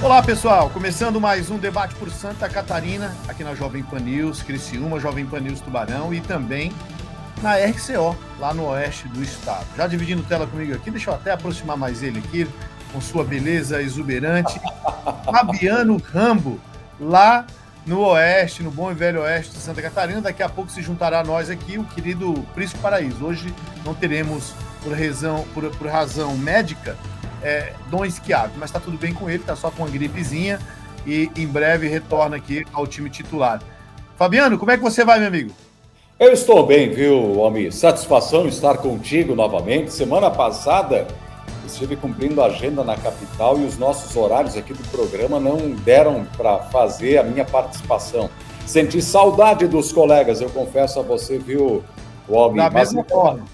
Olá, pessoal. Começando mais um debate por Santa Catarina, aqui na Jovem Pan News, Criciúma, Jovem Pan News Tubarão e também na RCO, lá no oeste do estado. Já dividindo tela comigo aqui, deixa eu até aproximar mais ele aqui, com sua beleza exuberante. Fabiano Rambo, lá no oeste, no bom e velho oeste de Santa Catarina. Daqui a pouco se juntará a nós aqui o querido Prisco Paraíso. Hoje não teremos, por razão médica, Dom Esquiavo, mas está tudo bem com ele, está só com uma gripezinha e em breve retorna aqui ao time titular. Fabiano, como é que você vai, meu amigo? Eu estou bem, viu, Almir? Satisfação estar contigo novamente. Semana passada estive cumprindo a agenda na capital e os nossos horários aqui do programa não deram para fazer a minha participação. Senti saudade dos colegas, eu confesso a você, viu, Almir? Da mesma forma.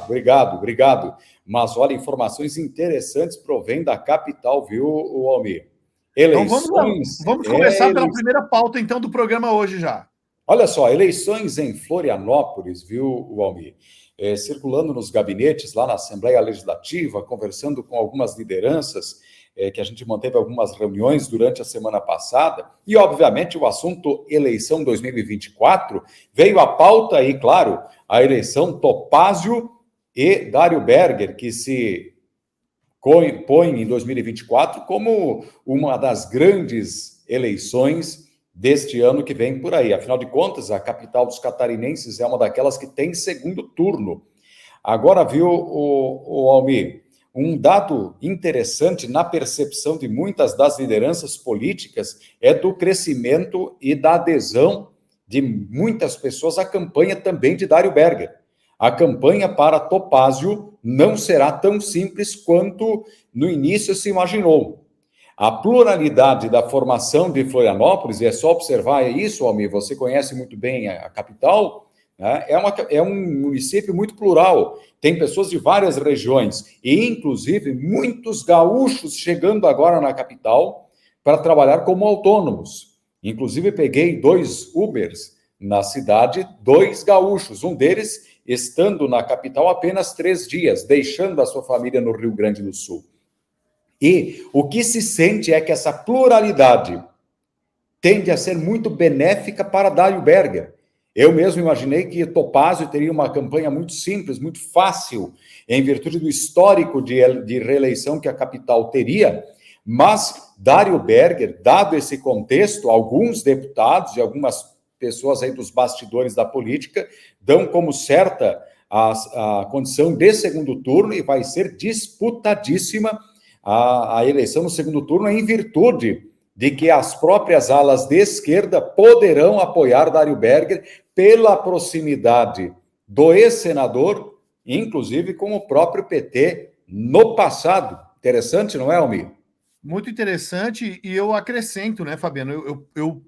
Obrigado. Mas, olha, informações interessantes provém da capital, viu, Almir? Eleições... Então vamos começar pela primeira pauta, então, do programa hoje já. Olha só, eleições em Florianópolis, viu, Almir? Circulando nos gabinetes lá na Assembleia Legislativa, conversando com algumas lideranças, que a gente manteve algumas reuniões durante a semana passada, e, obviamente, o assunto eleição 2024 veio à pauta aí, claro, a eleição Topázio e Dário Berger, que se põe em 2024 como uma das grandes eleições deste ano que vem por aí. Afinal de contas, a capital dos catarinenses é uma daquelas que tem segundo turno. Agora, viu, o Almir, um dado interessante na percepção de muitas das lideranças políticas é do crescimento e da adesão de muitas pessoas à campanha também de Dário Berger. A campanha para Topázio não será tão simples quanto no início se imaginou. A pluralidade da formação de Florianópolis, e é só observar isso, Almir, você conhece muito bem a capital, né? É um município muito plural, tem pessoas de várias regiões, e inclusive muitos gaúchos chegando agora na capital para trabalhar como autônomos. Inclusive peguei 2 Ubers na cidade, 2 gaúchos, um deles estando na capital apenas 3 dias, deixando a sua família no Rio Grande do Sul. E o que se sente é que essa pluralidade tende a ser muito benéfica para Dário Berger. Eu mesmo imaginei que Topázio teria uma campanha muito simples, muito fácil, em virtude do histórico de reeleição que a capital teria, mas Dário Berger, dado esse contexto, alguns deputados e algumas pessoas aí dos bastidores da política dão como certa a condição de segundo turno e vai ser disputadíssima a eleição no segundo turno em virtude de que as próprias alas de esquerda poderão apoiar Dário Berger pela proximidade do ex-senador, inclusive com o próprio PT no passado. Interessante, não é, Almir? Muito interessante, e eu acrescento, né, Fabiano? Eu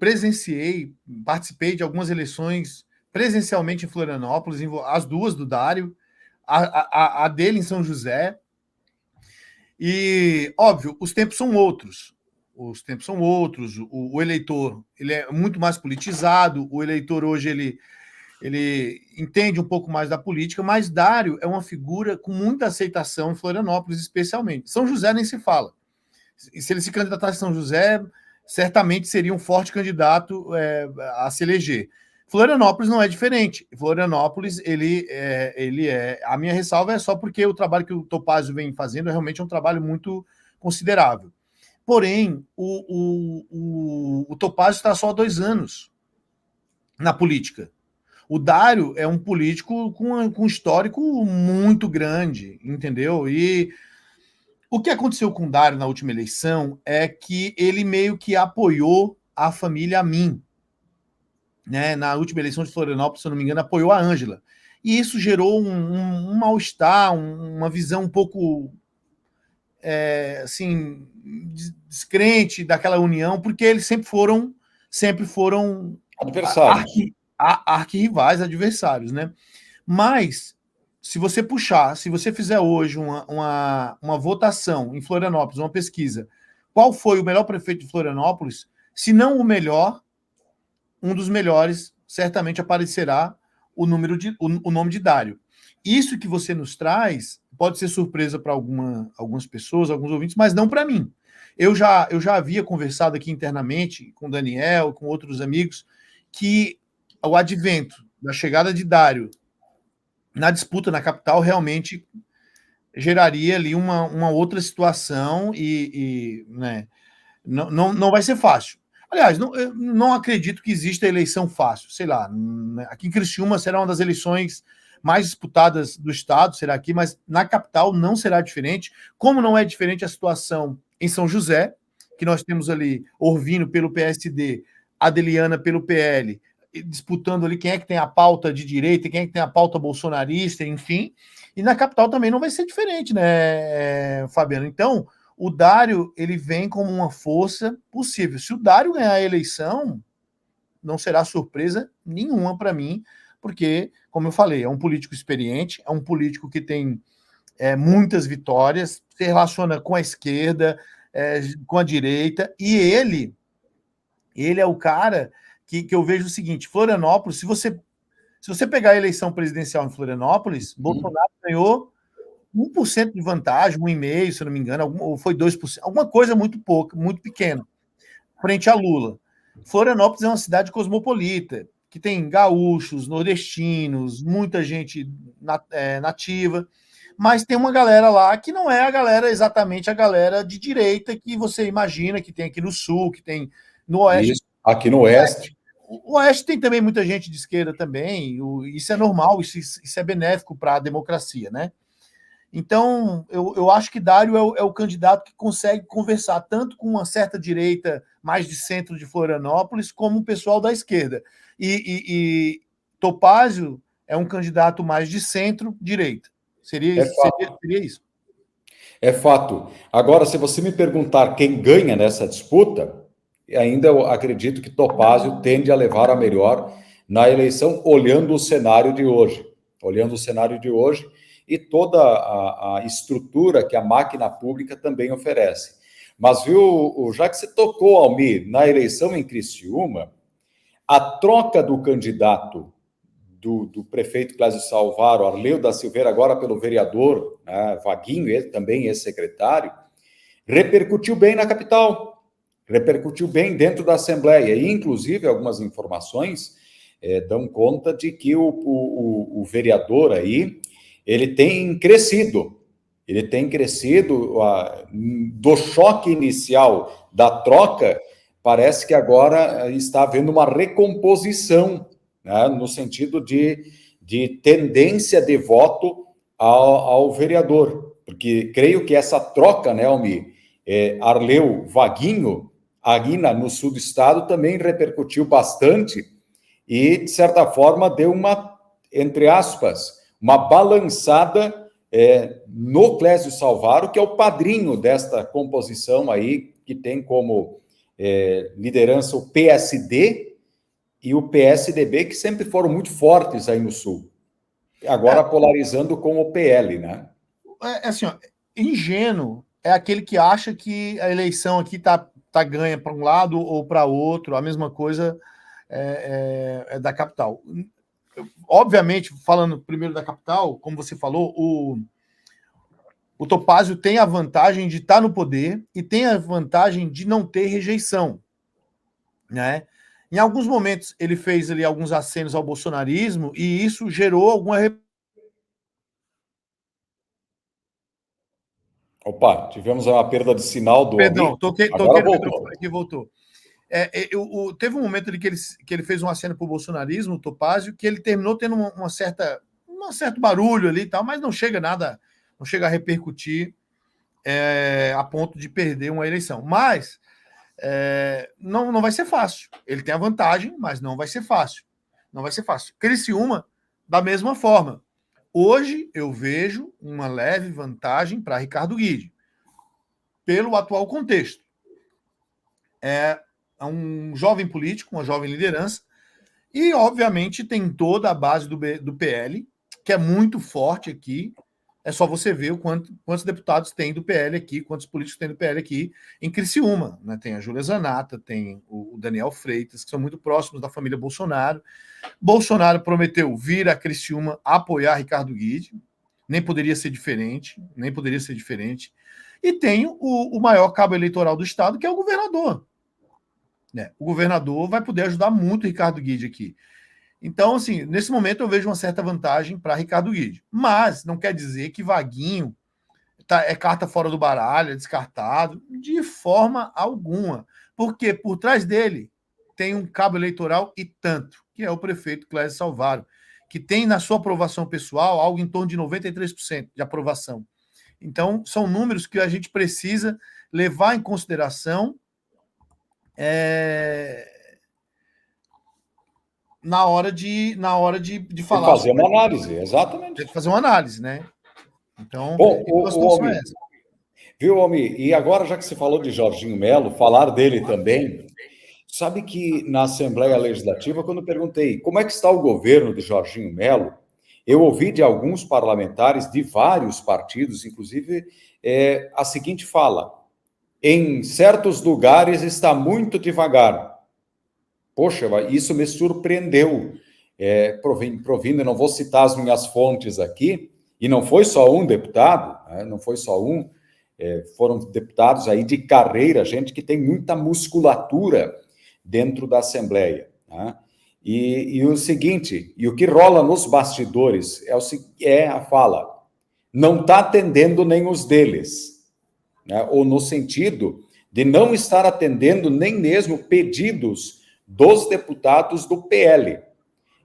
participei de algumas eleições presencialmente em Florianópolis, as 2 do Dário, a dele em São José. E, óbvio, os tempos são outros. O eleitor, ele é muito mais politizado. O eleitor hoje, ele entende um pouco mais da política, mas Dário é uma figura com muita aceitação em Florianópolis, especialmente. São José nem se fala. E se ele se candidatar a São José, certamente seria um forte candidato a se eleger. Florianópolis não é diferente. Florianópolis, ele é... A minha ressalva é só porque o trabalho que o Topázio vem fazendo é realmente um trabalho muito considerável. Porém, o Topázio está só há 2 anos na política. O Dário é um político com um histórico muito grande, entendeu? E o que aconteceu com o Dário na última eleição é que ele meio que apoiou a família Amin. Né, na última eleição de Florianópolis, se eu não me engano, apoiou a Ângela. E isso gerou um mal-estar, uma visão um pouco assim, descrente daquela união, porque eles sempre foram adversários. Arquirrivais, adversários, né? Mas, se você fizer hoje uma votação em Florianópolis, uma pesquisa, qual foi o melhor prefeito de Florianópolis, se não o melhor, um dos melhores, certamente aparecerá o nome de Dário. Isso que você nos traz pode ser surpresa para algumas pessoas, alguns ouvintes, mas não para mim. eu já havia conversado aqui internamente com o Daniel, com outros amigos, que o advento da chegada de Dário na disputa na capital realmente geraria ali uma outra situação né, não vai ser fácil. Aliás, eu não acredito que exista eleição fácil. Sei lá, aqui em Criciúma será uma das eleições mais disputadas do estado, será aqui, mas na capital não será diferente. Como não é diferente a situação em São José, que nós temos ali Orvino pelo PSD, Adeliana pelo PL, disputando ali quem é que tem a pauta de direita, quem é que tem a pauta bolsonarista, enfim. E na capital também não vai ser diferente, né, Fabiano? Então, o Dário ele vem como uma força possível. Se o Dário ganhar a eleição, não será surpresa nenhuma para mim, porque, como eu falei, é um político experiente, é um político que tem muitas vitórias, se relaciona com a esquerda, com a direita, e ele é o cara que eu vejo o seguinte: Florianópolis, se você pegar a eleição presidencial em Florianópolis, Bolsonaro ganhou 1% de vantagem, 1,5%, se eu não me engano, ou foi 2%, alguma coisa muito pouca, muito pequena, frente a Lula. Florianópolis é uma cidade cosmopolita, que tem gaúchos, nordestinos, muita gente nativa, mas tem uma galera lá que não é a galera exatamente a galera de direita que você imagina que tem aqui no sul, que tem no oeste. Isso, aqui no oeste. O oeste tem também muita gente de esquerda também, isso é normal, isso é benéfico para a democracia, né? Então, eu acho que Dário é o candidato que consegue conversar tanto com uma certa direita mais de centro de Florianópolis, como o pessoal da esquerda. E Topázio é um candidato mais de centro-direita. Seria isso. É fato. Agora, se você me perguntar quem ganha nessa disputa, ainda eu acredito que Topázio tende a levar a melhor na eleição, olhando o cenário de hoje. Olhando o cenário de hoje e toda a estrutura que a máquina pública também oferece. Mas, viu, já que você tocou, Almir, na eleição em Criciúma, a troca do candidato do prefeito Clésio Salvaro, Arleu da Silveira, agora pelo vereador, né, Vaguinho, ele também ex-secretário, repercutiu bem na capital, repercutiu bem dentro da Assembleia, e inclusive algumas informações dão conta de que o vereador aí, ele tem crescido do choque inicial da troca, parece que agora está havendo uma recomposição, né, no sentido de tendência de voto ao vereador, porque creio que essa troca, né, Almir, Arleu Vaguinho, ali no sul do estado, também repercutiu bastante e, de certa forma, deu uma, entre aspas, uma balançada no Clésio Salvaro, que é o padrinho desta composição aí, que tem como liderança o PSD e o PSDB, que sempre foram muito fortes aí no Sul. Agora polarizando com o PL, né? Assim, ó, ingênuo é aquele que acha que a eleição aqui tá ganha para um lado ou para outro, a mesma coisa é da capital. Obviamente, falando primeiro da capital, como você falou, o Topázio tem a vantagem de estar no poder e tem a vantagem de não ter rejeição, né? Em alguns momentos ele fez ali alguns acenos ao bolsonarismo e isso gerou alguma. Opa, tivemos uma perda de sinal do Perdão, amigo. toquei Agora no voltou. microfone aqui, voltou. Teve um momento ali que ele fez um aceno para o bolsonarismo, o Topázio, que ele terminou tendo um certo barulho ali e tal, mas não chega a repercutir a ponto de perder uma eleição. Mas não vai ser fácil. Ele tem a vantagem, mas não vai ser fácil. Não vai ser fácil. Criciúma, da mesma forma. Hoje eu vejo uma leve vantagem para Ricardo Guide, pelo atual contexto. É um jovem político, uma jovem liderança, e, obviamente, tem toda a base do PL, que é muito forte aqui. É só você ver quantos deputados tem do PL aqui, quantos políticos tem do PL aqui em Criciúma. Né? Tem a Júlia Zanata, tem o Daniel Freitas, que são muito próximos da família Bolsonaro. Bolsonaro prometeu vir a Criciúma apoiar Ricardo Guide. nem poderia ser diferente, nem poderia ser diferente. E tem o maior cabo eleitoral do Estado, que é o governador. Né? O governador vai poder ajudar muito o Ricardo Guide aqui. Então, assim, nesse momento eu vejo uma certa vantagem para Ricardo Guide. Mas não quer dizer que Vaguinho é carta fora do baralho, é descartado, de forma alguma. Porque por trás dele tem um cabo eleitoral e tanto, que é o prefeito Clécio Salvaro, que tem na sua aprovação pessoal algo em torno de 93% de aprovação. Então, são números que a gente precisa levar em consideração na hora de falar. Fazer uma análise, exatamente. Tem que fazer uma análise, né? Então, bom, a situação é essa. Viu, Almir? E agora, já que você falou de Jorginho Melo, falar dele também, sabe que na Assembleia Legislativa, quando eu perguntei como é que está o governo de Jorginho Melo, eu ouvi de alguns parlamentares de vários partidos, inclusive, a seguinte fala: em certos lugares está muito devagar. Poxa, isso me surpreendeu. Provindo, eu não vou citar as minhas fontes aqui, e não foi só um deputado, né? Não foi só um, foram deputados aí de carreira, gente que tem muita musculatura dentro da Assembleia. Né? E o seguinte, e o que rola nos bastidores é a fala: não está atendendo nem os deles, né? Ou no sentido de não estar atendendo nem mesmo pedidos dos deputados do PL.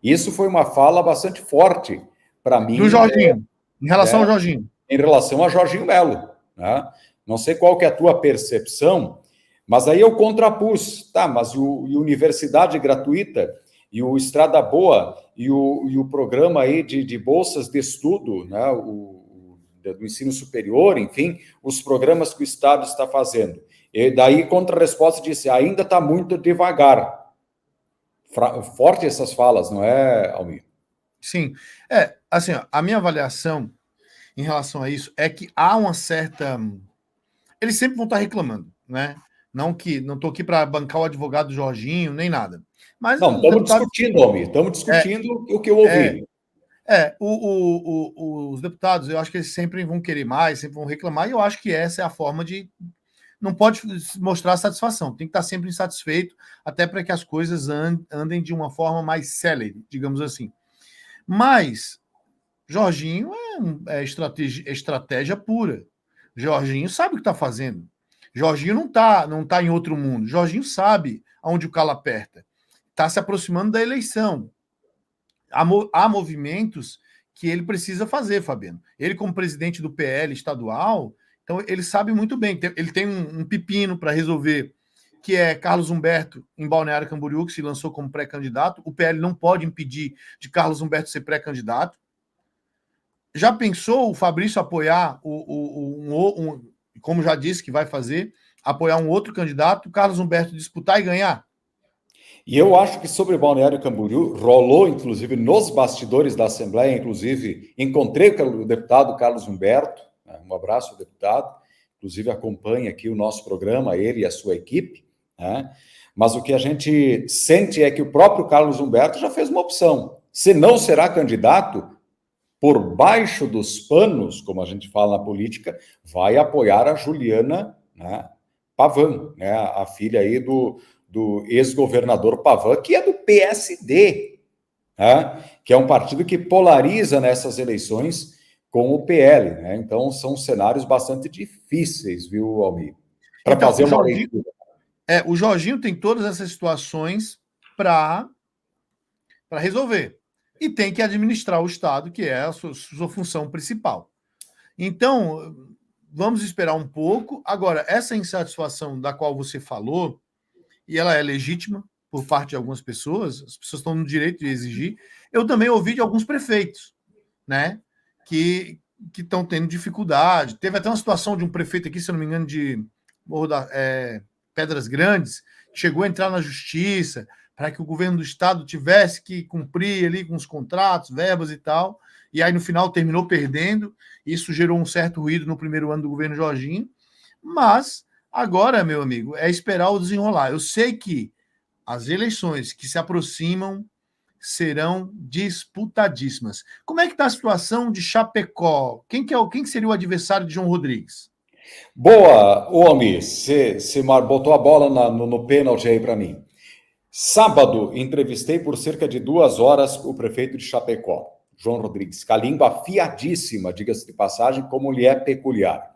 Isso foi uma fala bastante forte para mim. Do Jorginho, em relação ao Jorginho. Em relação a Jorginho Melo. Né? Não sei qual que é a tua percepção, mas aí eu contrapus, tá, mas e universidade gratuita, e o Estrada Boa, e o programa aí de bolsas de estudo, né, do ensino superior, enfim, os programas que o Estado está fazendo. E daí, contra-resposta, disse, ainda está muito devagar. Forte essas falas, não é, Almir? Sim. Assim, ó, a minha avaliação em relação a isso é que há uma certa... Eles sempre vão estar reclamando, né? Não estou aqui para bancar o advogado Jorginho, nem nada. Mas não, estamos discutindo, Almir, estamos discutindo o que eu ouvi. Os deputados, eu acho que eles sempre vão querer mais, sempre vão reclamar, e eu acho que essa é a forma de... Não pode mostrar satisfação, tem que estar sempre insatisfeito, até para que as coisas andem de uma forma mais célere, digamos assim. Mas Jorginho é estratégia pura. Jorginho sabe o que está fazendo. Jorginho não tá em outro mundo. Jorginho sabe aonde o calo aperta. Está se aproximando da eleição. Há movimentos que ele precisa fazer, Fabiano. Ele, como presidente do PL estadual, então ele sabe muito bem. Ele tem um pepino para resolver, que é Carlos Humberto em Balneário Camboriú, que se lançou como pré-candidato. O PL não pode impedir de Carlos Humberto ser pré-candidato. Já pensou o Fabrício apoiar como já disse que vai fazer, apoiar um outro candidato, o Carlos Humberto disputar e ganhar? E eu acho que sobre Balneário Camboriú rolou, inclusive, nos bastidores da Assembleia, inclusive, encontrei o deputado Carlos Humberto, né? Um abraço ao deputado, inclusive acompanha aqui o nosso programa, ele e a sua equipe, né? Mas o que a gente sente é que o próprio Carlos Humberto já fez uma opção. Se não será candidato, por baixo dos panos, como a gente fala na política, vai apoiar a Juliana, né, Pavan, né, a filha aí do ex-governador Pavan, que é do PSD, né, que é um partido que polariza nessas eleições com o PL. Né? Então, são cenários bastante difíceis, viu, Almir? Para então, fazer uma leitura. O Jorginho tem todas essas situações para resolver. E tem que administrar o Estado, que é a sua função principal. Então, vamos esperar um pouco. Agora, essa insatisfação da qual você falou, e ela é legítima por parte de algumas pessoas, as pessoas estão no direito de exigir. Eu também ouvi de alguns prefeitos, né, que estão tendo dificuldade. Teve até uma situação de um prefeito aqui, se eu não me engano, de Pedras Grandes, que chegou a entrar na justiça para que o governo do estado tivesse que cumprir ali com os contratos, verbas e tal, e aí no final terminou perdendo. Isso gerou um certo ruído no primeiro ano do governo Jorginho, mas agora, meu amigo, é esperar o desenrolar. Eu sei que as eleições que se aproximam serão disputadíssimas. Como é que está a situação de Chapecó? Quem que seria o adversário de João Rodrigues? Boa, Almir, você botou a bola no pênalti aí para mim. Sábado, entrevistei por cerca de 2 horas o prefeito de Chapecó, João Rodrigues, com a língua afiadíssima, diga-se de passagem, como lhe é peculiar.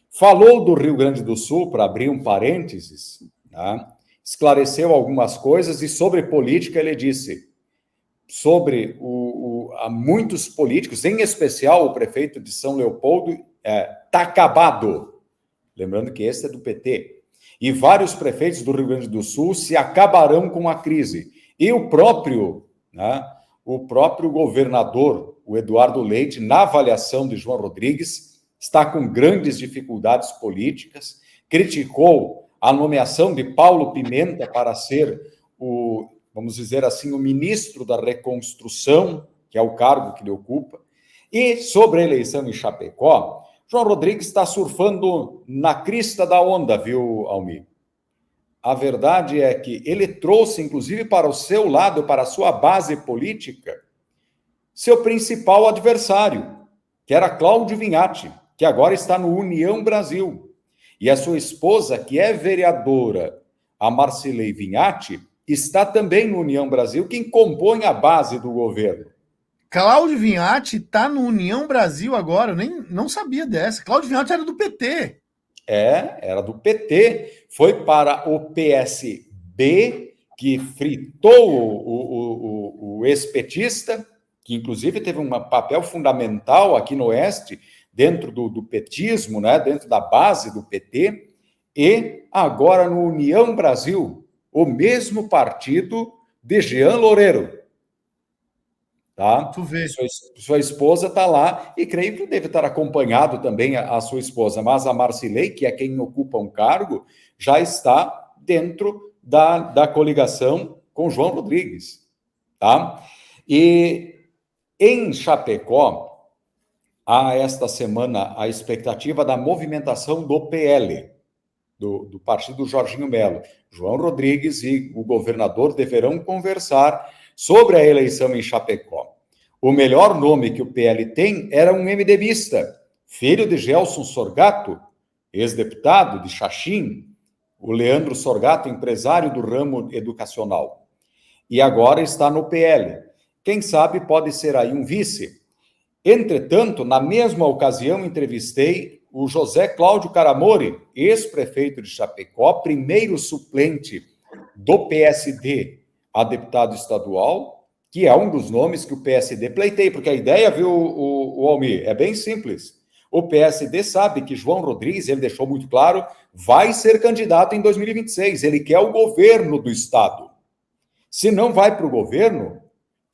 Falou do Rio Grande do Sul, para abrir um parênteses, né? Esclareceu algumas coisas e sobre política ele disse, sobre muitos políticos, em especial o prefeito de São Leopoldo, tá acabado. Lembrando que esse é do PT. E vários prefeitos do Rio Grande do Sul se acabarão com a crise. E o próprio governador, o Eduardo Leite, na avaliação de João Rodrigues, está com grandes dificuldades políticas, criticou a nomeação de Paulo Pimenta para ser vamos dizer assim, o ministro da reconstrução, que é o cargo que ele ocupa. E sobre a eleição em Chapecó, João Rodrigues está surfando na crista da onda, viu, Almir? A verdade é que ele trouxe, inclusive, para o seu lado, para a sua base política, seu principal adversário, que era Cláudio Vinhati, que agora está no União Brasil. E a sua esposa, que é vereadora, a Marcilei Vinhati, está também no União Brasil, quem compõe a base do governo. Cláudio Vinhati está no União Brasil agora, eu nem não sabia dessa. Cláudio Vinhati era do PT. Era do PT, foi para o PSB, que fritou o ex-petista, que inclusive teve um papel fundamental aqui no Oeste, dentro do petismo, né, dentro da base do PT, e agora no União Brasil, o mesmo partido de Jean Loureiro. Tá? Tu vê. Sua esposa está lá e creio que deve estar acompanhado também a sua esposa, mas a Marcilei, que é quem ocupa um cargo, já está dentro da coligação com João Rodrigues. Tá? E em Chapecó, há esta semana a expectativa da movimentação do PL, do partido Jorginho Melo. João Rodrigues e o governador deverão conversar sobre a eleição em Chapecó. O melhor nome que o PL tem era um MDBista, filho de Gelson Sorgato, ex-deputado de Xaxim, o Leandro Sorgato, empresário do ramo educacional. E agora está no PL. Quem sabe pode ser aí um vice. Entretanto, na mesma ocasião, entrevistei o José Cláudio Caramori, ex-prefeito de Chapecó, primeiro suplente do PSD a deputado estadual, que é um dos nomes que o PSD pleiteia, porque a ideia, viu, o Almir, é bem simples. O PSD sabe que João Rodrigues, ele deixou muito claro, vai ser candidato em 2026. Ele quer o governo do Estado. Se não vai para o governo,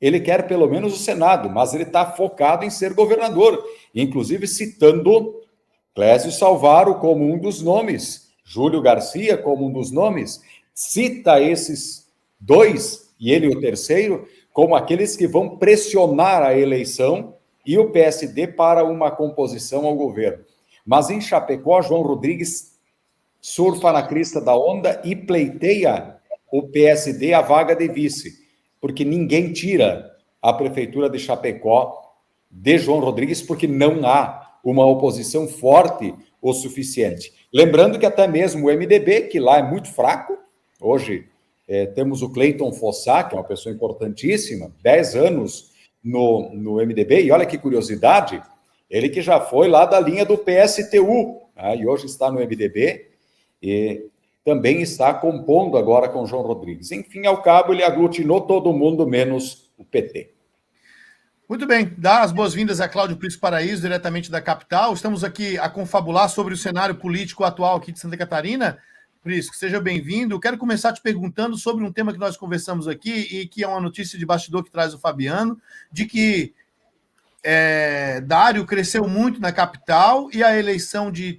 ele quer pelo menos o Senado, mas ele está focado em ser governador, inclusive citando Clésio Salvaro como um dos nomes, Júlio Garcia como um dos nomes, cita esses dois, e ele o terceiro, como aqueles que vão pressionar a eleição e o PSD para uma composição ao governo. Mas em Chapecó, João Rodrigues surfa na crista da onda e pleiteia o PSD a vaga de vice, porque ninguém tira a prefeitura de Chapecó de João Rodrigues, porque não há uma oposição forte o suficiente. Lembrando que até mesmo o MDB, que lá é muito fraco, hoje temos o Cleiton Fossá, que é uma pessoa importantíssima, 10 anos no MDB, e olha que curiosidade, ele que já foi lá da linha do PSTU, né, e hoje está no MDB, e também está compondo agora com João Rodrigues. Enfim, ao cabo, ele aglutinou todo mundo, menos o PT. Muito bem, dá as boas-vindas a Cláudio Prisco Paraíso, diretamente da capital. Estamos aqui a confabular sobre o cenário político atual aqui de Santa Catarina. Prisco, seja bem-vindo. Quero começar te perguntando sobre um tema que nós conversamos aqui e que é uma notícia de bastidor que traz o Fabiano, de que Dário cresceu muito na capital e a eleição de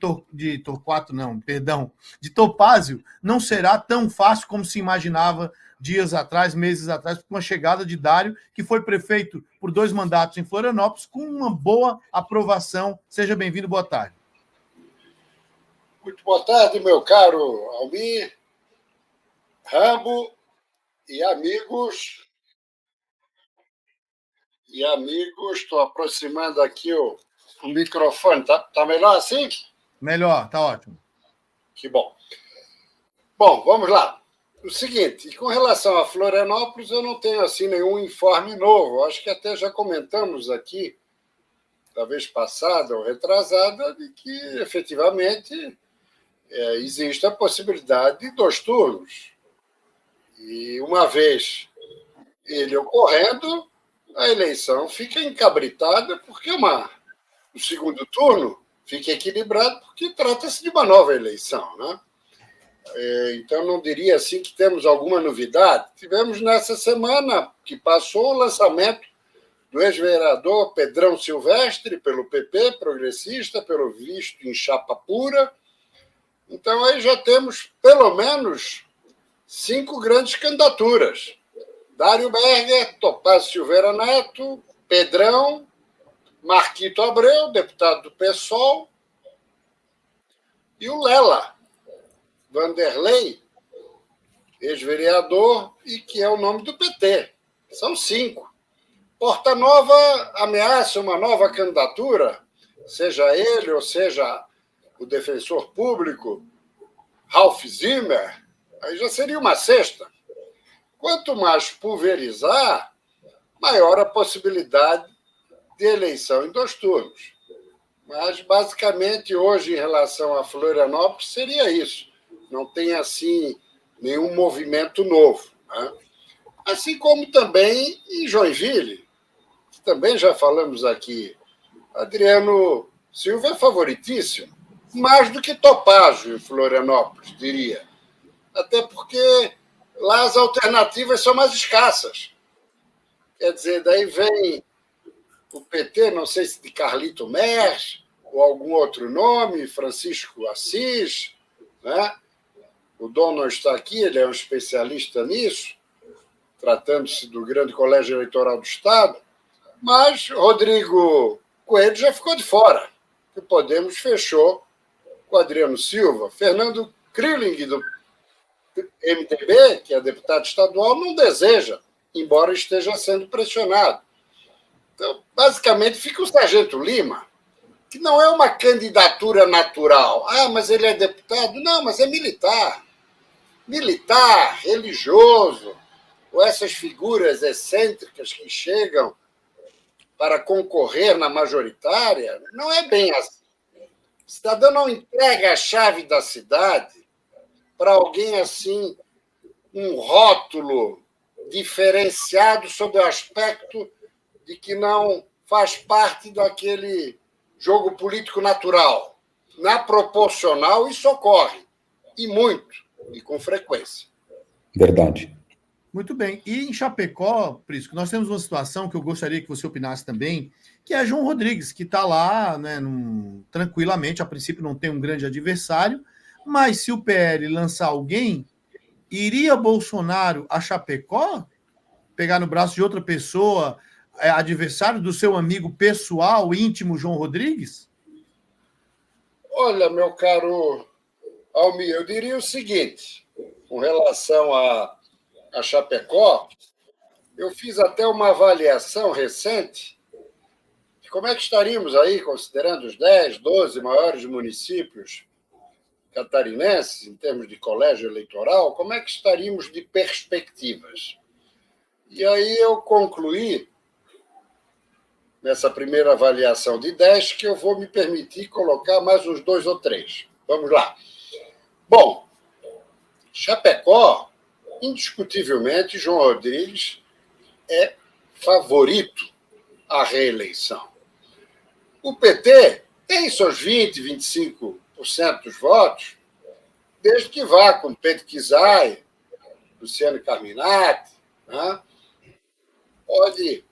Topázio não será tão fácil como se imaginava dias atrás, meses atrás, com a chegada de Dário, que foi prefeito por 2 mandatos em Florianópolis, com uma boa aprovação. Seja bem-vindo, boa tarde. Muito boa tarde, meu caro Almir, Rambo e amigos e amigos. Estou aproximando aqui o microfone. Tá melhor assim? Melhor, tá ótimo. Que bom. Bom, vamos lá. O seguinte, com relação a Florianópolis, eu não tenho assim nenhum informe novo. Acho que até já comentamos aqui, da vez passada ou retrasada, de que efetivamente existe a possibilidade de 2 turnos. E uma vez ele ocorrendo, a eleição fica encabritada, porque o segundo turno fica equilibrado, porque trata-se de uma nova eleição, né? Então, não diria assim que temos alguma novidade. Tivemos nessa semana que passou o lançamento do ex-vereador Pedrão Silvestre, pelo PP, progressista, pelo visto em chapa pura. Então, aí já temos pelo menos 5 grandes candidaturas. Dário Berger, Topázio Silveira Neto, Pedrão, Marquito Abreu, deputado do PSOL, e o Lela, Vanderlei, ex-vereador, e que é o nome do PT. São 5. Porta Nova ameaça uma nova candidatura, seja ele ou seja o defensor público, Ralph Zimmer, aí já seria uma 6ª. Quanto mais pulverizar, maior a possibilidade de eleição em 2 turnos. Mas, basicamente, hoje, em relação a Florianópolis, seria isso. Não tem, assim, nenhum movimento novo, né? Assim como também em Joinville, que também já falamos aqui. Adriano Silva é favoritíssimo, mais do que Topázio em Florianópolis, diria. Até porque lá as alternativas são mais escassas. Quer dizer, daí vem o PT, não sei se de Carlito Mers, ou algum outro nome, Francisco Assis, né? O Dom não está aqui, ele é um especialista nisso, tratando-se do grande colégio eleitoral do Estado, mas Rodrigo Coelho já ficou de fora. O Podemos fechou com Adriano Silva. Fernando Krilling, do MDB, que é deputado estadual, não deseja, embora esteja sendo pressionado. Então, basicamente, fica o Sargento Lima, que não é uma candidatura natural. Ah, mas ele é deputado? Não, mas é militar. Militar, religioso, ou essas figuras excêntricas que chegam para concorrer na majoritária, não é bem assim. O cidadão não entrega a chave da cidade para alguém assim, um rótulo diferenciado sob o aspecto de que não faz parte daquele jogo político natural. Na proporcional, isso ocorre, e muito, e com frequência. Verdade. Muito bem. E em Chapecó, Prisco, nós temos uma situação que eu gostaria que você opinasse também, que é João Rodrigues, que está lá, né, tranquilamente, a princípio não tem um grande adversário, mas se o PL lançar alguém, iria Bolsonaro a Chapecó pegar no braço de outra pessoa, adversário do seu amigo pessoal, íntimo, João Rodrigues? Olha, meu caro Almir, eu diria o seguinte, com relação a Chapecó, eu fiz até uma avaliação recente de como é que estaríamos aí, considerando os 10, 12 maiores municípios catarinenses, em termos de colégio eleitoral, como é que estaríamos de perspectivas. E aí eu concluí, nessa primeira avaliação de 10, que eu vou me permitir colocar mais uns 2 ou 3. Vamos lá. Bom, Chapecó, indiscutivelmente, João Rodrigues é favorito à reeleição. O PT tem seus 20%, 25% dos votos, desde que vá com Pedro Kizai, Luciano Carminati, né? Pode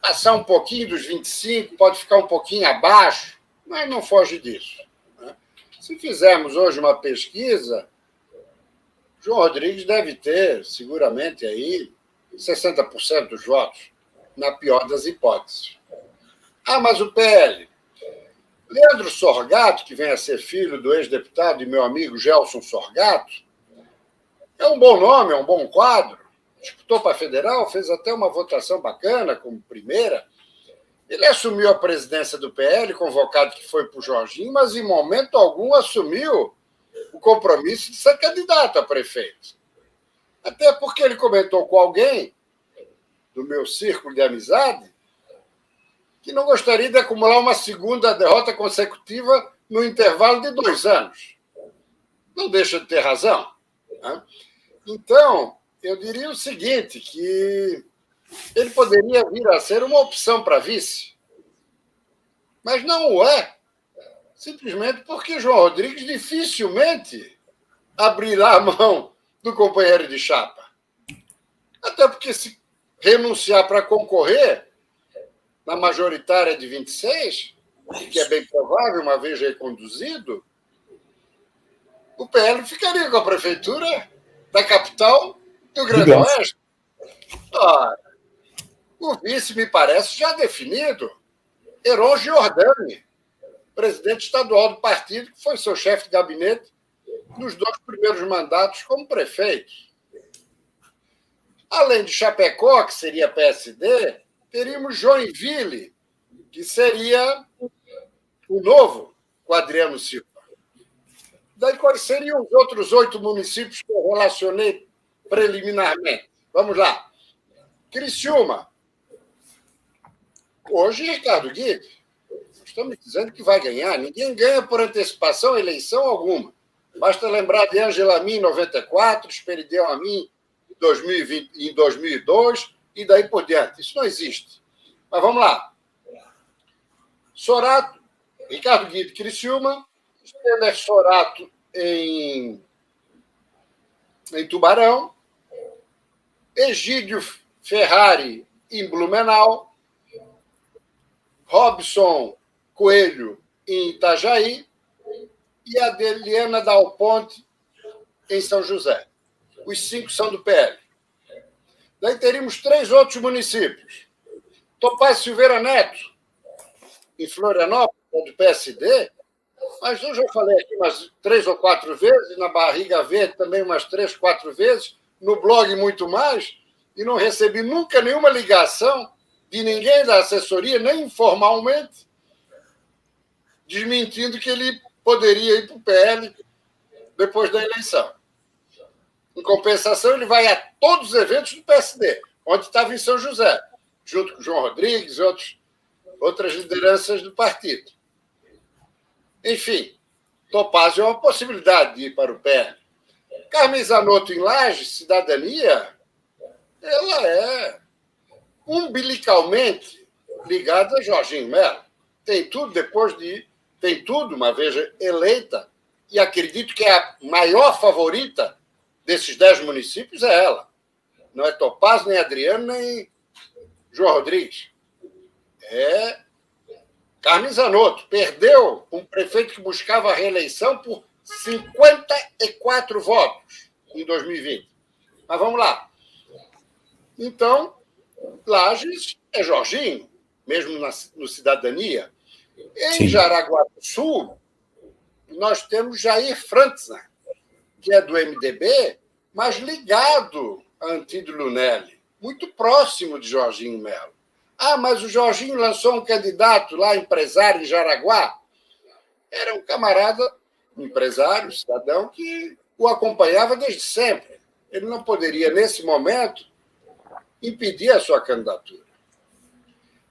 passar um pouquinho dos 25%, pode ficar um pouquinho abaixo, mas não foge disso, né? Se fizermos hoje uma pesquisa, João Rodrigues deve ter, seguramente, aí 60% dos votos, na pior das hipóteses. Ah, mas o PL. Leandro Sorgato, que vem a ser filho do ex-deputado e meu amigo Gelson Sorgato, é um bom nome, é um bom quadro, disputou para federal, fez até uma votação bacana como primeira. Ele assumiu a presidência do PL, convocado que foi para o Jorginho, mas em momento algum assumiu o compromisso de ser candidato a prefeito. Até porque ele comentou com alguém do meu círculo de amizade que não gostaria de acumular uma segunda derrota consecutiva no intervalo de 2 anos. Não deixa de ter razão, né? Então, eu diria o seguinte, que ele poderia vir a ser uma opção para vice, mas não o é, simplesmente porque João Rodrigues dificilmente abrirá a mão do companheiro de chapa. Até porque se renunciar para concorrer na majoritária de 26, que é bem provável, uma vez reconduzido, o PL ficaria com a prefeitura da capital do Grande Oeste. Ora, o vice, me parece, já definido, Heron Giordani, presidente estadual do partido, que foi seu chefe de gabinete nos 2 primeiros mandatos como prefeito. Além de Chapecó, que seria PSD, teríamos Joinville, que seria o novo com Adriano Silva. Daí, quais seriam os outros 8 municípios que eu relacionei preliminarmente? Vamos lá. Criciúma. Hoje, Ricardo Guide, estamos dizendo que vai ganhar. Ninguém ganha por antecipação eleição alguma. Basta lembrar de Angela Min em 94, Esperideu Amin em 2020, em 2002 e daí por diante. Isso não existe. Mas vamos lá. Sorato, Ricardo Guide, Criciúma, Stener Sorato em Tubarão, Egídio Ferrari em Blumenau, Robson Coelho em Itajaí e a Adeliana Dal Ponte em São José. Os 5 são do PL. Daí teríamos 3 outros municípios. Topázio Silveira Neto, em Florianópolis, do PSD, mas eu já falei aqui umas 3 ou 4 vezes, na Barriga Verde também umas 3, 4 vezes, no blog muito mais, e não recebi nunca nenhuma ligação de ninguém da assessoria, nem informalmente, desmentindo que ele poderia ir para o PL depois da eleição. Em compensação, ele vai a todos os eventos do PSD, onde estava em São José, junto com João Rodrigues e outras lideranças do partido. Enfim, Topázio é uma possibilidade de ir para o PL. Carmen Zanotto em Lages, Cidadania, ela é umbilicalmente ligada a Jorginho Melo. Tem tudo, uma vez eleita, e acredito que a maior favorita desses 10 municípios é ela. Não é Topázio, nem Adriano, nem João Rodrigues. É Carmen Zanotto. Perdeu um prefeito que buscava a reeleição por 54 votos em 2020. Mas vamos lá. Então, Lages é Jorginho, mesmo no Cidadania. Em Jaraguá do Sul, nós temos Jair Frantzner, que é do MDB, mas ligado a Antídio Lunelli, muito próximo de Jorginho Melo. Ah, mas o Jorginho lançou um candidato lá, empresário em Jaraguá. Era um camarada, um empresário, cidadão, que o acompanhava desde sempre. Ele não poderia, nesse momento, impedir a sua candidatura.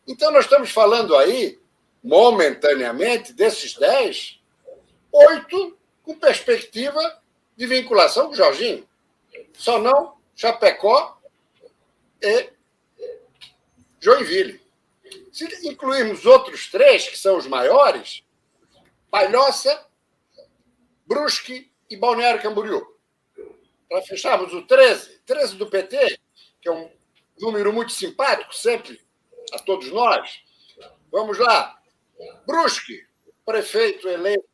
Então, nós estamos falando aí, momentaneamente, desses 10, 8 com perspectiva de vinculação com o Jorginho. Só não Chapecó e Joinville. Se incluirmos outros 3, que são os maiores, Palhoça, Brusque e Balneário Camboriú. Para fecharmos o 13 do PT, que é um número muito simpático sempre a todos nós. Vamos lá. Brusque, prefeito eleito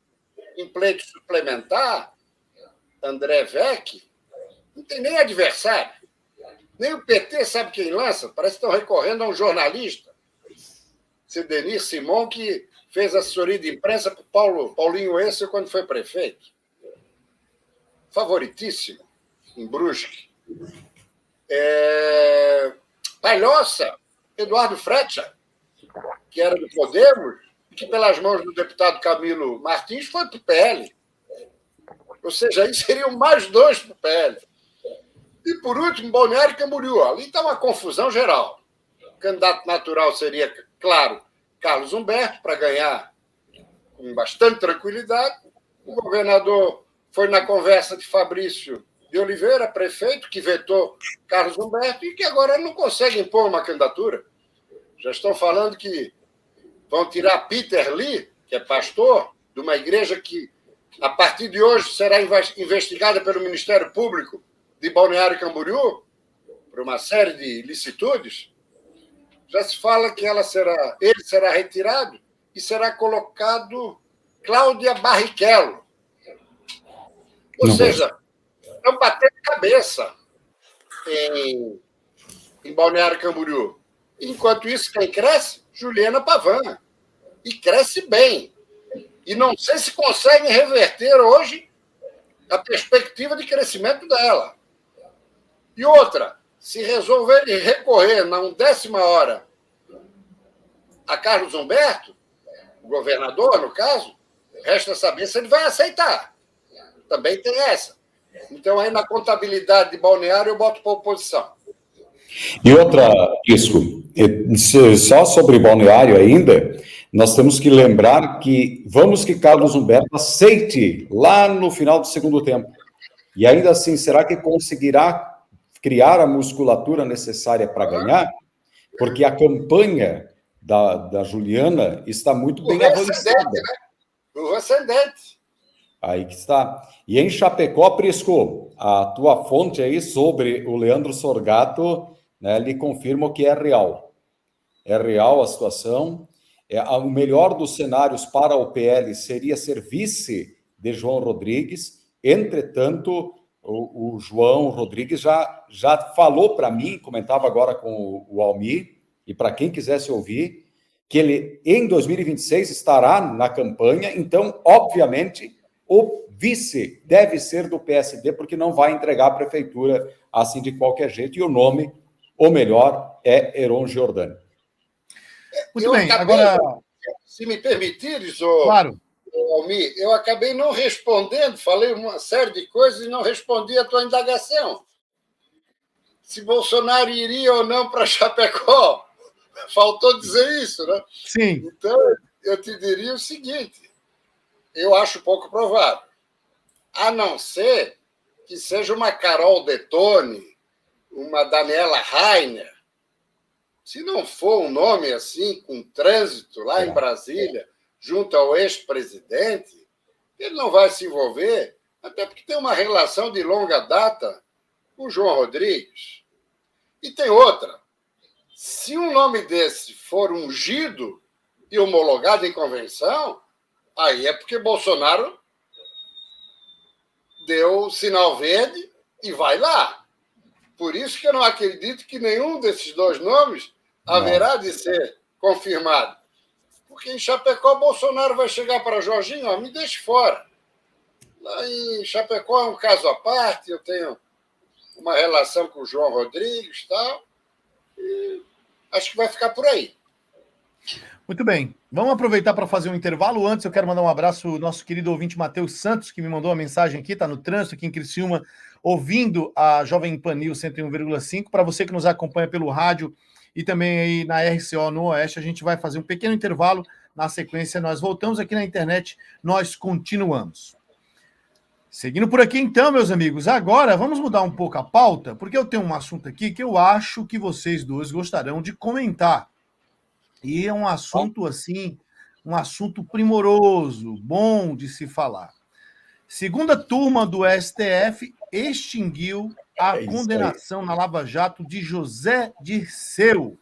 em pleito suplementar, André Vecchi, não tem nem adversário. Nem o PT sabe quem lança. Parece que estão recorrendo a um jornalista, Denir Simon, que fez assessoria de imprensa para Paulinho Esse quando foi prefeito. Favoritíssimo em Brusque. Palhoça, Eduardo Frecha, que era do Podemos, e que, pelas mãos do deputado Camilo Martins, foi para o PL. Ou seja, aí seriam mais 2 para o PL. E, por último, Balneário Camboriú. Ali está uma confusão geral. O candidato natural seria, claro, Carlos Humberto, para ganhar com bastante tranquilidade. O governador foi na conversa de Fabrício de Oliveira, prefeito, que vetou Carlos Humberto e que agora não consegue impor uma candidatura. Já estão falando que vão tirar Peter Lee, que é pastor, de uma igreja que, a partir de hoje, será investigada pelo Ministério Público de Balneário Camboriú, por uma série de ilicitudes. Já se fala que ele será retirado e será colocado Cláudia Barrichello. Ou seja, estão batendo cabeça em Balneário Camboriú. Enquanto isso, quem cresce? Juliana Pavan. E cresce bem. E não sei se conseguem reverter hoje a perspectiva de crescimento dela. E outra, se resolverem recorrer na 10ª hora a Carlos Humberto, o governador, no caso, resta saber se ele vai aceitar. Também tem essa. Então, aí na contabilidade de Balneário, eu boto para a oposição. E outra, Isco, só sobre Balneário ainda, nós temos que lembrar que vamos que Carlos Humberto aceite lá no final do segundo tempo. E ainda assim, será que conseguirá criar a musculatura necessária para ganhar? Porque a campanha da Juliana está muito bem avançada. Né? O ascendente. Aí que está. E em Chapecó, Prisco, a tua fonte aí sobre o Leandro Sorgato, né, lhe confirma que é real. É real a situação. O melhor dos cenários para o PL seria ser vice de João Rodrigues. Entretanto, o João Rodrigues já falou para mim, comentava agora com o Almir, e para quem quisesse ouvir, que ele, em 2026, estará na campanha. Então, obviamente, o vice deve ser do PSD, porque não vai entregar a prefeitura assim de qualquer jeito. E o nome, o melhor, é Heron Giordani. Muito bem, agora... Se me permitires, claro. Almir, eu acabei não respondendo, falei uma série de coisas e não respondi a tua indagação. Se Bolsonaro iria ou não para Chapecó, faltou dizer isso, né? Sim. Então, eu te diria o seguinte, eu acho pouco provável, a não ser que seja uma Carol Detone, uma Daniela Rainer. Se não for um nome assim, com trânsito lá em Brasília, junto ao ex-presidente, ele não vai se envolver, até porque tem uma relação de longa data com o João Rodrigues. E tem outra. Se um nome desse for ungido e homologado em convenção, aí é porque Bolsonaro deu sinal verde e vai lá. Por isso que eu não acredito que nenhum desses 2 nomes haverá de ser confirmado. Porque em Chapecó, Bolsonaro vai chegar para Jorginho, ó, me deixe fora. Lá em Chapecó é um caso à parte, eu tenho uma relação com o João Rodrigues e tal, e acho que vai ficar por aí. Muito bem. Vamos aproveitar para fazer um intervalo. Antes, eu quero mandar um abraço ao nosso querido ouvinte Matheus Santos, que me mandou uma mensagem aqui, está no trânsito aqui em Criciúma, ouvindo a Jovem Pan News 101,5. Para você que nos acompanha pelo rádio e também aí na RCO no Oeste, a gente vai fazer um pequeno intervalo. Na sequência, nós voltamos aqui na internet, nós continuamos. Seguindo por aqui então, meus amigos, agora vamos mudar um pouco a pauta, porque eu tenho um assunto aqui que eu acho que vocês dois gostarão de comentar. E é um assunto, assim, um assunto primoroso, bom de se falar. Segunda turma do STF extinguiu a condenação na Lava Jato de José Dirceu.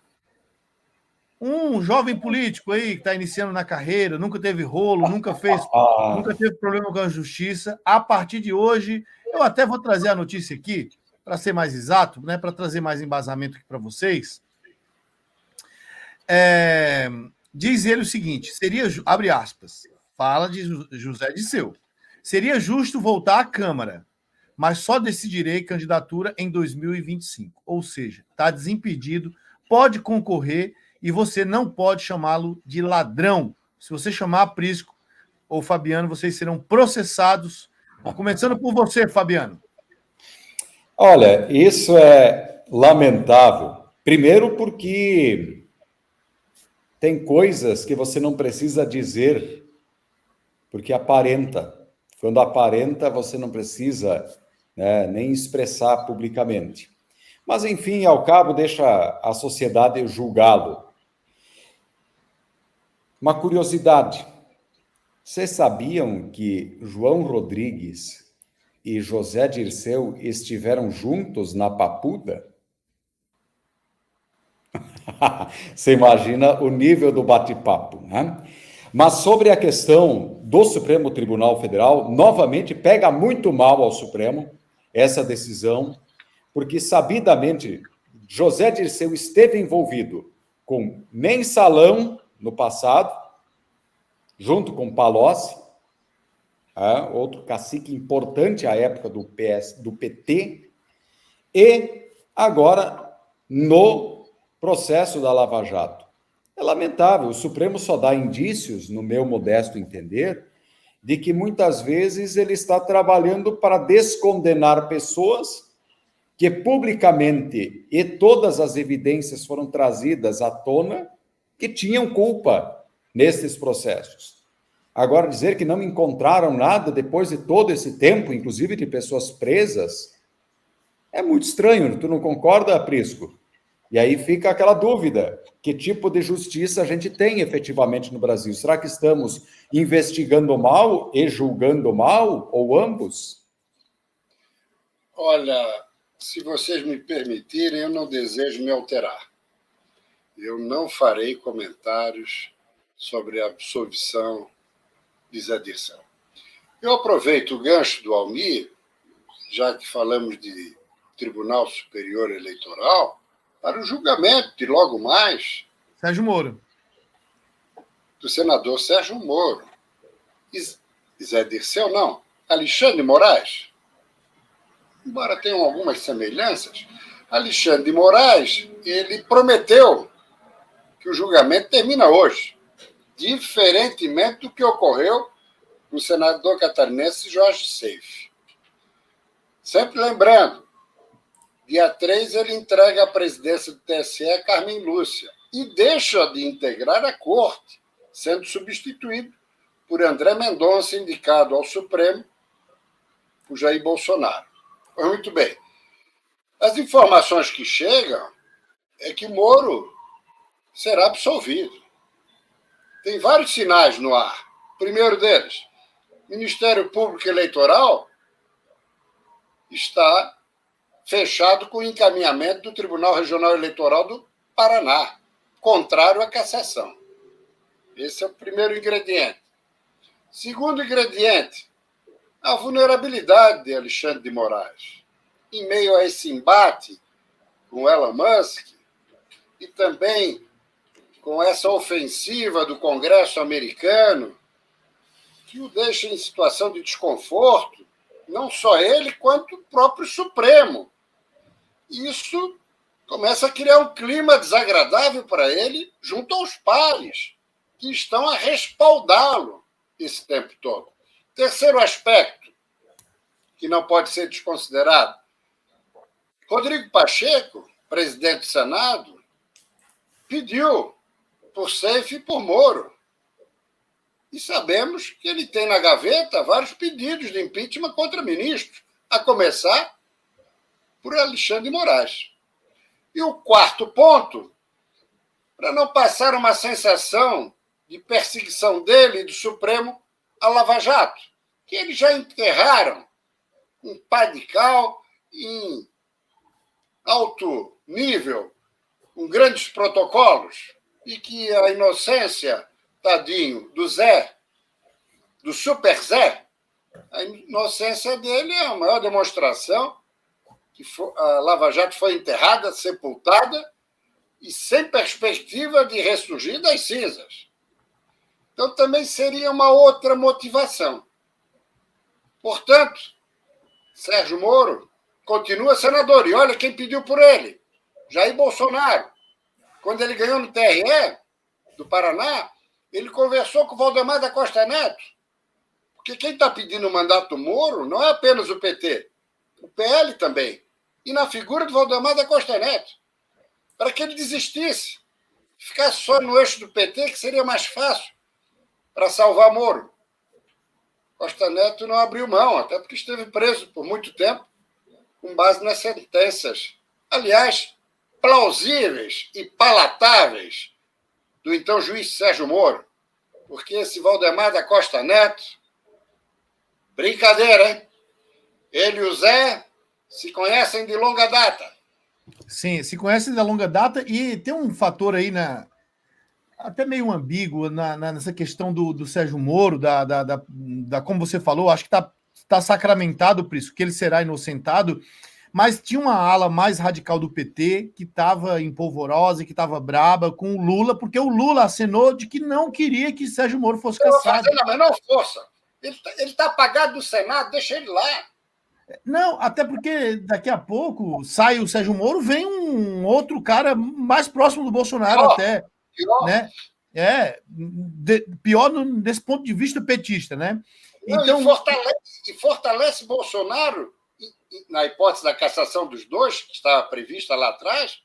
Um jovem político aí que está iniciando na carreira, nunca teve rolo, nunca teve problema com a justiça. A partir de hoje, eu até vou trazer a notícia aqui, para ser mais exato, né, para trazer mais embasamento aqui para vocês. Diz ele o seguinte, abre aspas, fala de José Dirceu, seria justo voltar à Câmara, mas só decidirei candidatura em 2025. Ou seja, está desimpedido, pode concorrer e você não pode chamá-lo de ladrão. Se você chamar Prisco ou Fabiano, vocês serão processados. Começando por você, Fabiano. Olha, isso é lamentável. Primeiro porque tem coisas que você não precisa dizer, porque aparenta. Quando aparenta, você não precisa, né, nem expressar publicamente. Mas, enfim, ao cabo, deixa a sociedade julgá-lo. Uma curiosidade. Vocês sabiam que João Rodrigues e José Dirceu estiveram juntos na Papuda? Você imagina o nível do bate-papo, né? Mas sobre a questão do Supremo Tribunal Federal, novamente pega muito mal ao Supremo essa decisão, porque sabidamente José Dirceu esteve envolvido com mensalão no passado, junto com Palocci, outro cacique importante à época do PT, e agora no processo da Lava Jato. É lamentável, o Supremo só dá indícios, no meu modesto entender, de que muitas vezes ele está trabalhando para descondenar pessoas que publicamente, e todas as evidências foram trazidas à tona, que tinham culpa nesses processos. Agora, dizer que não encontraram nada depois de todo esse tempo, inclusive de pessoas presas, é muito estranho. Tu não concorda, Prisco? E aí fica aquela dúvida: que tipo de justiça a gente tem efetivamente no Brasil? Será que estamos investigando mal e julgando mal, ou ambos? Olha, se vocês me permitirem, eu não desejo me alterar. Eu não farei comentários sobre a absolvição de Zé Dirceu. Eu aproveito o gancho do Almir, já que falamos de Tribunal Superior Eleitoral, para o julgamento de logo mais Sérgio Moro. Do senador Sérgio Moro. E Zé Dirceu, não. Alexandre de Moraes. Embora tenham algumas semelhanças, Alexandre de Moraes, ele prometeu que o julgamento termina hoje, diferentemente do que ocorreu com o senador catarinense Jorge Seife. Sempre lembrando, dia 3 ele entrega a presidência do TSE a Carmen Lúcia e deixa de integrar a corte, sendo substituído por André Mendonça, indicado ao Supremo por Jair Bolsonaro. Pois muito bem. As informações que chegam é que Moro será absolvido. Tem vários sinais no ar. O primeiro deles, o Ministério Público Eleitoral está fechado com o encaminhamento do Tribunal Regional Eleitoral do Paraná, contrário à cassação. Esse é o primeiro ingrediente. Segundo ingrediente, a vulnerabilidade de Alexandre de Moraes. Em meio a esse embate com Elon Musk e também com essa ofensiva do Congresso americano, que o deixa em situação de desconforto, não só ele, quanto o próprio Supremo. Isso começa a criar um clima desagradável para ele junto aos pares, que estão a respaldá-lo esse tempo todo. Terceiro aspecto, que não pode ser desconsiderado, Rodrigo Pacheco, presidente do Senado, pediu por Seife e por Moro. E sabemos que ele tem na gaveta vários pedidos de impeachment contra ministros, a começar por Alexandre de Moraes. E o quarto ponto, para não passar uma sensação de perseguição dele e do Supremo a Lava Jato, que eles já enterraram em pá de cal, em alto nível, com grandes protocolos, e que a inocência, tadinho, do Zé, do Super Zé, a inocência dele é a maior demonstração que a Lava Jato foi enterrada, sepultada e sem perspectiva de ressurgir das cinzas. Então, também seria uma outra motivação. Portanto, Sérgio Moro continua senador. E olha quem pediu por ele, Jair Bolsonaro. Quando ele ganhou no TRE do Paraná, ele conversou com o Valdemar da Costa Neto. Porque quem está pedindo o mandato do Moro não é apenas o PT, o PL também. E na figura do Valdemar da Costa Neto. Para que ele desistisse. Ficasse só no eixo do PT, que seria mais fácil para salvar Moro. Costa Neto não abriu mão, até porque esteve preso por muito tempo, com base nas sentenças, aliás, plausíveis e palatáveis, do então juiz Sérgio Moro. Porque esse Valdemar da Costa Neto, brincadeira, hein? Ele e o Zé se conhecem de longa data. Sim, se conhecem de longa data e tem um fator aí até meio ambíguo nessa questão do Sérgio Moro, como você falou, acho que está sacramentado por isso, que ele será inocentado, mas tinha uma ala mais radical do PT que estava empolvorosa, que estava braba com o Lula, porque o Lula acenou de que não queria que Sérgio Moro fosse cassado. Não vou fazer na menor força. Ele está apagado do Senado, deixa ele lá. Não, até porque daqui a pouco sai o Sérgio Moro, vem um outro cara mais próximo do Bolsonaro pior, até. Pior. Né? Pior desse ponto de vista petista, né? Não, então, fortalece Bolsonaro, na hipótese da cassação dos dois, que estava prevista lá atrás,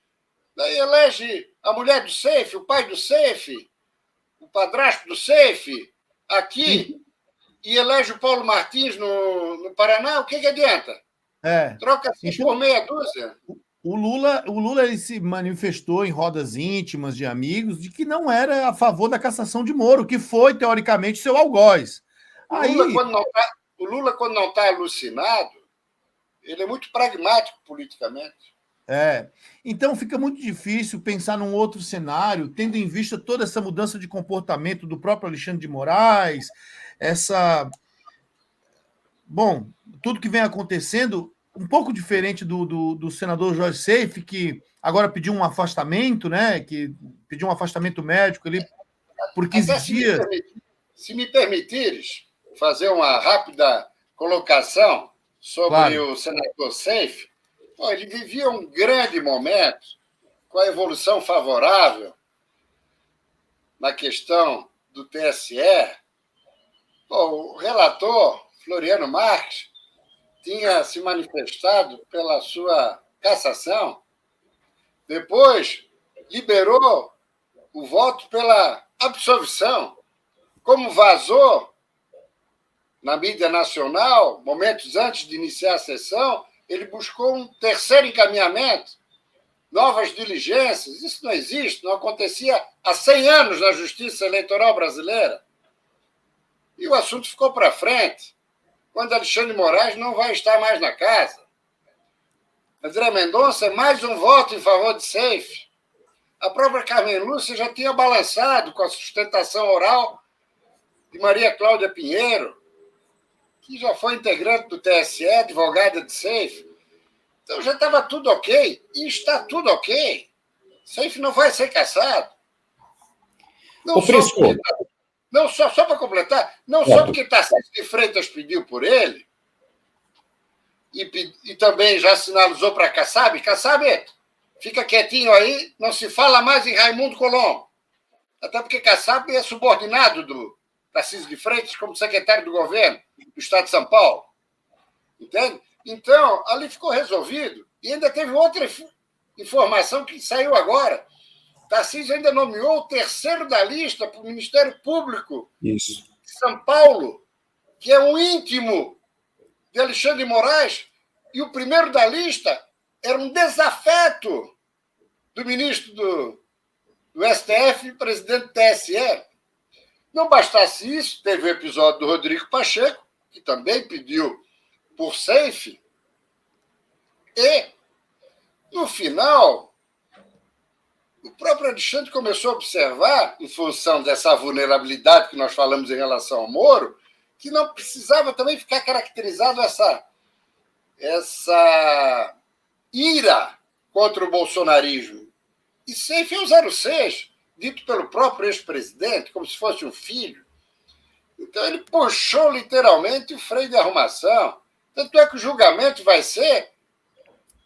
daí elege a mulher do Seif, o pai do Seif, o padrasto do Seif, aqui... E elege o Paulo Martins no Paraná, o que adianta? Troca então, por meia dúzia. O Lula ele se manifestou em rodas íntimas de amigos de que não era a favor da cassação de Moro, que foi, teoricamente, seu algoz. O Lula, quando não está alucinado, ele é muito pragmático politicamente. Então fica muito difícil pensar num outro cenário, tendo em vista toda essa mudança de comportamento do próprio Alexandre de Moraes, tudo que vem acontecendo, um pouco diferente do senador Jorge Seif, que agora pediu um afastamento, né? Que pediu um afastamento médico ali por 15 dias. Se me permitires fazer uma rápida colocação sobre o senador Seif, ele vivia um grande momento com a evolução favorável na questão do TSE. O relator, Floriano Marques, tinha se manifestado pela sua cassação, depois liberou o voto pela absolvição. Como vazou na mídia nacional, momentos antes de iniciar a sessão, ele buscou um terceiro encaminhamento, novas diligências. Isso não existe, não acontecia há 100 anos na Justiça Eleitoral brasileira. E o assunto ficou para frente, quando Alexandre de Moraes não vai estar mais na casa. André Mendonça, mais um voto em favor de Seif. A própria Carmen Lúcia já tinha balançado com a sustentação oral de Maria Cláudia Pinheiro, que já foi integrante do TSE, advogada de Seif. Então já estava tudo ok, e está tudo ok. Seif não vai ser cassado. Só para completar, não só porque Tarcísio de Freitas pediu por ele, e também já sinalizou para Kassab, fica quietinho aí, não se fala mais em Raimundo Colombo. Até porque Kassab é subordinado do Tarcísio de Freitas como secretário do governo do Estado de São Paulo. Entende? Então, ali ficou resolvido. E ainda teve outra informação que saiu agora. Tarcísio ainda nomeou o terceiro da lista para o Ministério Público de São Paulo, que é um íntimo de Alexandre de Moraes, e o primeiro da lista era um desafeto do ministro do STF e presidente do TSE. Não bastasse isso, teve o episódio do Rodrigo Pacheco, que também pediu por Seif, e, no final, o próprio Alexandre começou a observar, em função dessa vulnerabilidade que nós falamos em relação ao Moro, que não precisava também ficar caracterizado essa ira contra o bolsonarismo. E Seif é o 06, dito pelo próprio ex-presidente, como se fosse um filho. Então ele puxou literalmente o freio de arrumação Tanto é que o julgamento vai ser,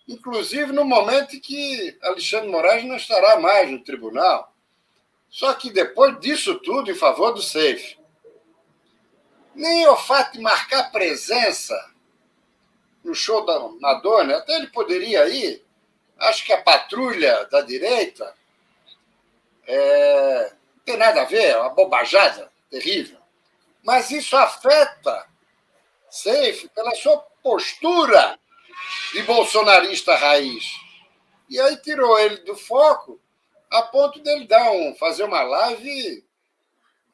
inclusive, no momento em que Alexandre de Moraes não estará mais no tribunal. Só que depois disso tudo, em favor do SAFE, nem o fato de marcar presença no show da Madonna, até ele poderia ir. Acho que a patrulha da direita não tem nada a ver, é uma bobajada terrível. Mas isso afeta SAFE pela sua postura de bolsonarista raiz. E aí tirou ele do foco a ponto dele fazer uma live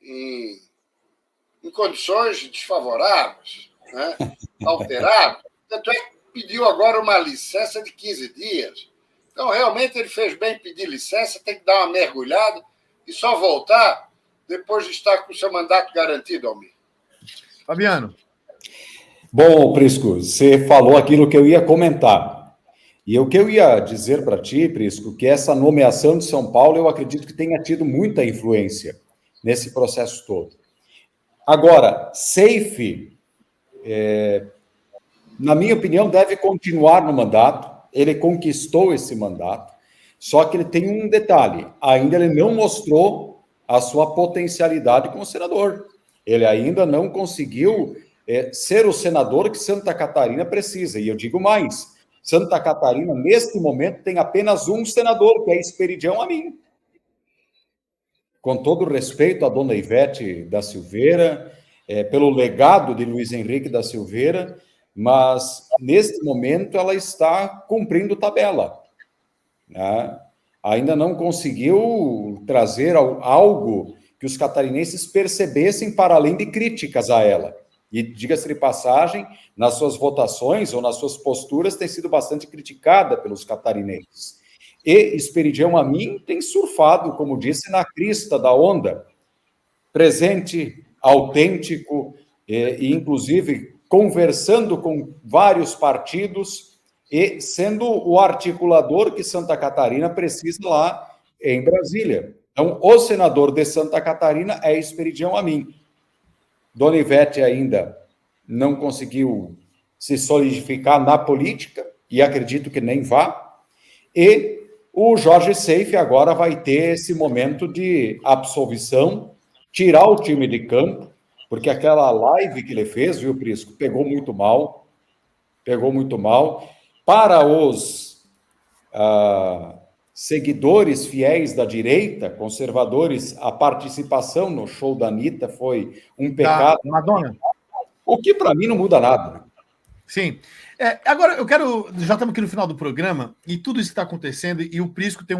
em condições desfavoráveis, né? Alterado. Tanto é que pediu agora uma licença de 15 dias. Então, realmente, ele fez bem em pedir licença, tem que dar uma mergulhada e só voltar depois de estar com o seu mandato garantido, Almir. Fabiano. Bom, Prisco, você falou aquilo que eu ia comentar. E o que eu ia dizer para ti, Prisco, que essa nomeação de São Paulo, eu acredito que tenha tido muita influência nesse processo todo. Agora, SAFE, na minha opinião, deve continuar no mandato. Ele conquistou esse mandato, só que ele tem um detalhe: ainda ele não mostrou a sua potencialidade como senador. Ele ainda não conseguiu ser o senador que Santa Catarina precisa. E eu digo mais: Santa Catarina, neste momento, tem apenas um senador, que é Esperidião Amin. Com todo respeito à dona Ivete da Silveira, pelo legado de Luiz Henrique da Silveira, mas, neste momento, ela está cumprindo tabela, né? Ainda não conseguiu trazer algo que os catarinenses percebessem para além de críticas a ela. E, diga-se de passagem, nas suas votações ou nas suas posturas, tem sido bastante criticada pelos catarinenses. E Esperidião Amin tem surfado, como disse, na crista da onda, presente, autêntico, e inclusive conversando com vários partidos e sendo o articulador que Santa Catarina precisa lá em Brasília. Então, o senador de Santa Catarina é Esperidião Amin. Dona Ivete ainda não conseguiu se solidificar na política, e acredito que nem vá, e o Jorge Seife agora vai ter esse momento de absolvição, tirar o time de campo, porque aquela live que ele fez, viu, Prisco, pegou muito mal. Para os seguidores fiéis da direita, conservadores, a participação no show da Anitta foi um pecado. Da Madonna. O que, para mim, não muda nada. Sim. Agora, eu quero... Já estamos aqui no final do programa, e tudo isso que está acontecendo, e o Prisco tem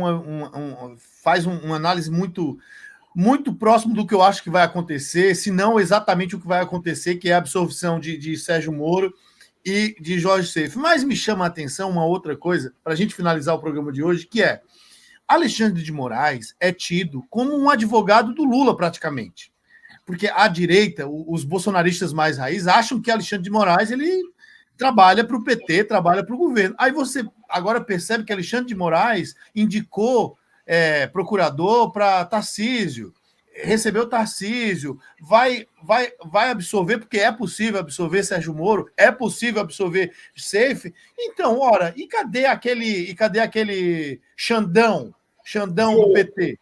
faz uma análise muito próximo do que eu acho que vai acontecer, se não exatamente o que vai acontecer, que é a absolvição de Sérgio Moro e de Jorge Seife. Mas me chama a atenção uma outra coisa, para a gente finalizar o programa de hoje, que é Alexandre de Moraes é tido como um advogado do Lula, praticamente. Porque a direita, os bolsonaristas mais raiz, acham que Alexandre de Moraes ele trabalha para o PT, trabalha para o governo. Aí você agora percebe que Alexandre de Moraes indicou procurador para Tarcísio, recebeu Tarcísio, vai absorver, porque é possível absorver Sérgio Moro, é possível absorver Seife. Então, ora, e cadê aquele Xandão do PT?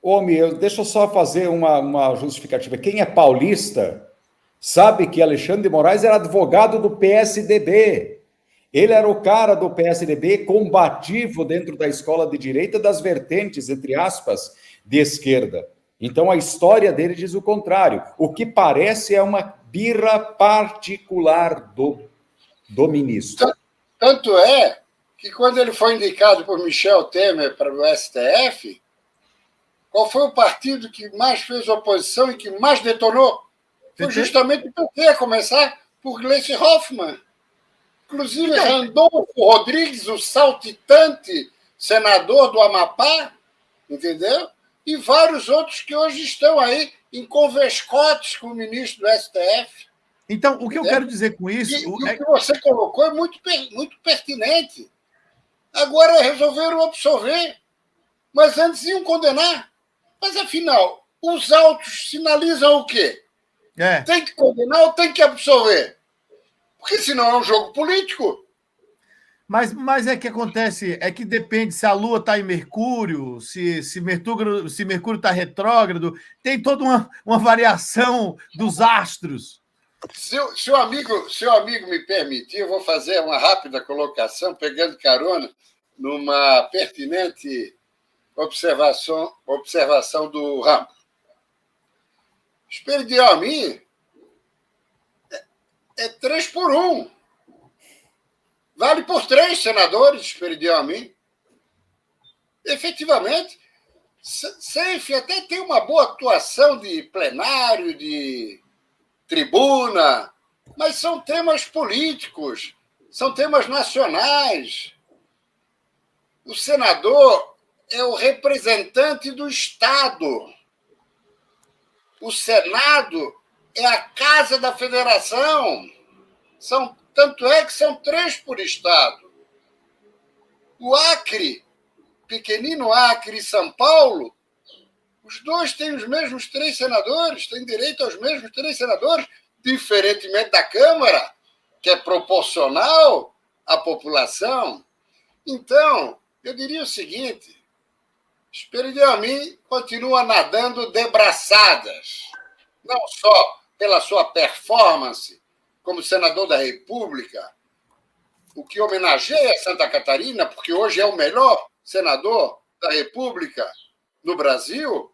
Homem, deixa eu só fazer uma justificativa. Quem é paulista sabe que Alexandre de Moraes era advogado do PSDB. Ele era o cara do PSDB combativo dentro da escola de direita das vertentes, entre aspas, de esquerda. Então, a história dele diz o contrário. O que parece é uma birra particular do ministro. Tanto é que, quando ele foi indicado por Michel Temer para o STF, qual foi o partido que mais fez oposição e que mais detonou? Foi justamente o PT, a começar por Gleice Hoffmann. Inclusive, Randolfo Rodrigues, o saltitante senador do Amapá, entendeu? E vários outros que hoje estão aí em converscotes com o ministro do STF. Então, o que eu quero dizer com isso... E o que você colocou é muito pertinente. Agora resolveram absolver, mas antes iam condenar. Mas, afinal, os autos sinalizam o quê? Tem que condenar ou tem que absolver? Por Porque senão é um jogo político. Mas é que acontece, é que depende se a Lua está em Mercúrio, se Mercúrio está retrógrado, tem toda uma variação dos astros. Se o amigo me permitir, eu vou fazer uma rápida colocação, pegando carona numa pertinente observação do Rambo. Espelho de Almin é 3-1. Vale por 3 senadores, Espelho de Almin. Efetivamente, Seif até tem uma boa atuação de plenário, de tribuna, mas são temas políticos, são temas nacionais. O senador é o representante do Estado. O Senado é a casa da federação. Tanto é que são 3 por Estado. O Acre, pequenino Acre e São Paulo, os dois têm os mesmos 3 senadores, têm direito aos mesmos 3 senadores, diferentemente da Câmara, que é proporcional à população. Então, eu diria o seguinte: Espelho de Almin continua nadando de braçadas, não só pela sua performance como senador da República, o que homenageia Santa Catarina, porque hoje é o melhor senador da República no Brasil,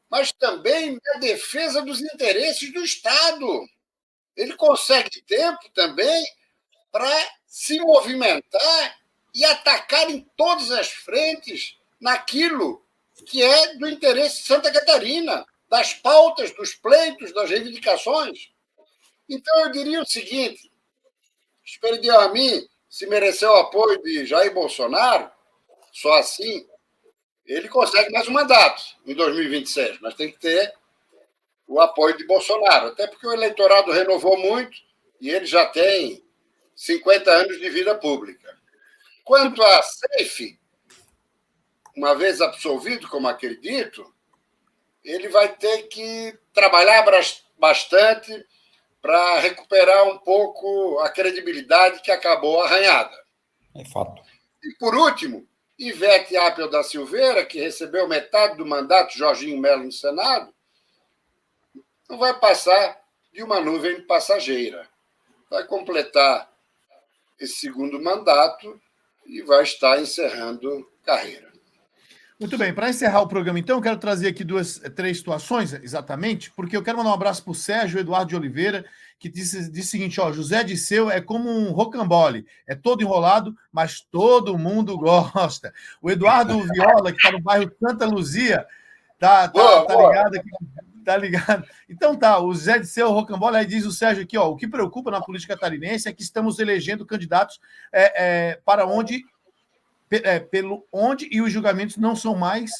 mas também na defesa dos interesses do Estado. Ele consegue tempo também para se movimentar e atacar em todas as frentes naquilo que é do interesse de Santa Catarina, das pautas, dos pleitos, das reivindicações. Então, eu diria o seguinte: Espelho de Almin, se mereceu o apoio de Jair Bolsonaro, só assim ele consegue mais um mandato em 2026, mas tem que ter o apoio de Bolsonaro, até porque o eleitorado renovou muito e ele já tem 50 anos de vida pública. Quanto a Seif, uma vez absolvido, como acredito, ele vai ter que trabalhar bastante para recuperar um pouco a credibilidade que acabou arranhada. É fato. E, por último, Ivete Apel da Silveira, que recebeu metade do mandato de Jorginho Melo no Senado, não vai passar de uma nuvem passageira. Vai completar esse segundo mandato e vai estar encerrando carreira. Muito bem, para encerrar o programa, então, eu quero trazer aqui 3 situações, exatamente, porque eu quero mandar um abraço para o Sérgio Eduardo de Oliveira, que disse o seguinte: José Disseu é como um rocambole, é todo enrolado, mas todo mundo gosta. O Eduardo Viola, que está no bairro Santa Luzia, tá ligado aqui. Tá ligado? Então tá, o Zé Disseu Rocambole, aí diz o Sérgio aqui, o que preocupa na política catarinense é que estamos elegendo candidatos para onde... pelo onde e os julgamentos não são mais...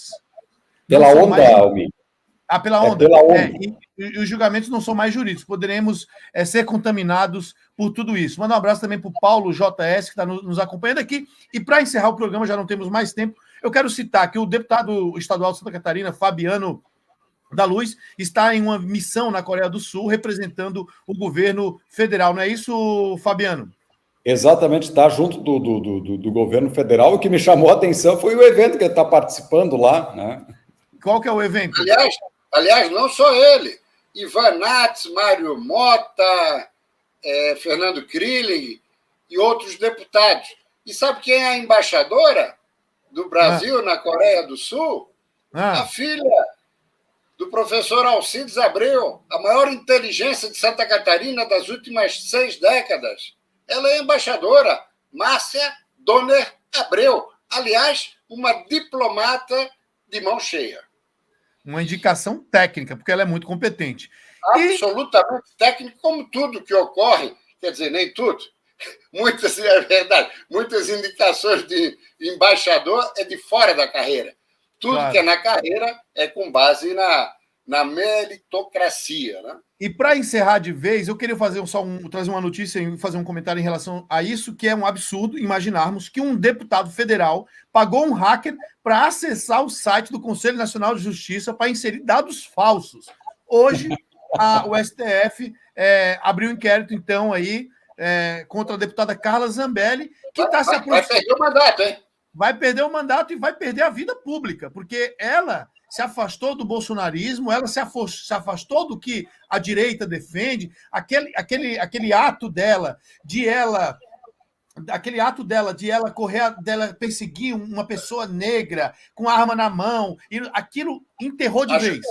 Pela onda, Almin. Pela onda. Pela onda. E os julgamentos não são mais jurídicos. Poderemos ser contaminados por tudo isso. Manda um abraço também para o Paulo JS, que está nos acompanhando aqui. E para encerrar o programa, já não temos mais tempo, eu quero citar que o deputado estadual de Santa Catarina, Fabiano da Luz, está em uma missão na Coreia do Sul, representando o governo federal. Não é isso, Fabiano? Exatamente, está junto do governo federal. O que me chamou a atenção foi o evento que ele está participando lá, né? Qual que é o evento? Aliás, não só ele. Ivan Nats, Mário Mota, Fernando Krilling e outros deputados. E sabe quem é a embaixadora do Brasil na Coreia do Sul? A filha do professor Alcides Abreu, a maior inteligência de Santa Catarina das últimas 6 décadas. Ela é embaixadora, Márcia Donner Abreu. Aliás, uma diplomata de mão cheia. Uma indicação técnica, porque ela é muito competente. Absolutamente técnica, como tudo que ocorre, quer dizer, nem tudo. Muitas, é verdade, muitas indicações de embaixador é de fora da carreira. Tudo claro. Que é na carreira é com base na meritocracia, né? E para encerrar de vez, eu queria fazer trazer uma notícia e fazer um comentário em relação a isso, que é um absurdo imaginarmos que um deputado federal pagou um hacker para acessar o site do Conselho Nacional de Justiça para inserir dados falsos. Hoje, o STF abriu um inquérito, então, aí, contra a deputada Carla Zambelli, que está se aproximando. Vai perder o mandato, hein? Vai perder o mandato e vai perder a vida pública, porque ela se afastou do bolsonarismo, ela se afastou do que a direita defende, aquele ato dela de ela perseguir uma pessoa negra com arma na mão, e aquilo enterrou de vez.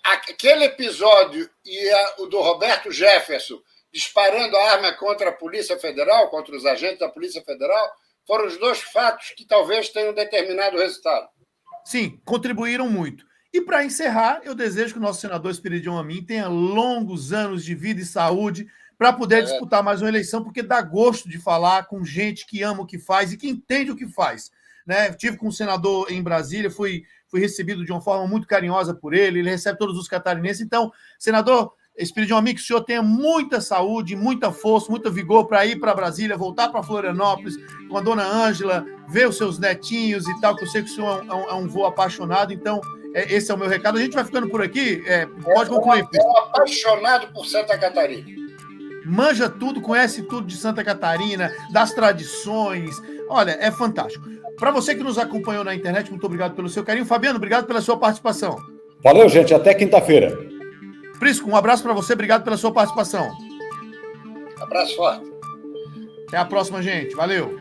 Aquele episódio e o do Roberto Jefferson disparando a arma contra a Polícia Federal, contra os agentes da Polícia Federal, foram os dois fatos que talvez tenham determinado o resultado. Sim, contribuíram muito. E para encerrar, eu desejo que o nosso senador Espiridion Amin tenha longos anos de vida e saúde para poder disputar mais uma eleição, porque dá gosto de falar com gente que ama o que faz e que entende o que faz. Né? Estive com um senador em Brasília, fui recebido de uma forma muito carinhosa por ele recebe todos os catarinenses. Então, senador Espiridion Amin, que o senhor tenha muita saúde, muita força, muito vigor para ir para Brasília, voltar para Florianópolis com a dona Ângela, ver os seus netinhos e tal, que eu sei que o senhor é um vô apaixonado. Então, esse é o meu recado. A gente vai ficando por aqui. Pode concluir. É um apaixonado por Santa Catarina. Manja tudo, conhece tudo de Santa Catarina, das tradições. Olha, é fantástico. Para você que nos acompanhou na internet, muito obrigado pelo seu carinho. Fabiano, obrigado pela sua participação. Valeu, gente. Até quinta-feira. Prisco, um abraço para você. Obrigado pela sua participação. Abraço forte. Até a próxima, gente. Valeu.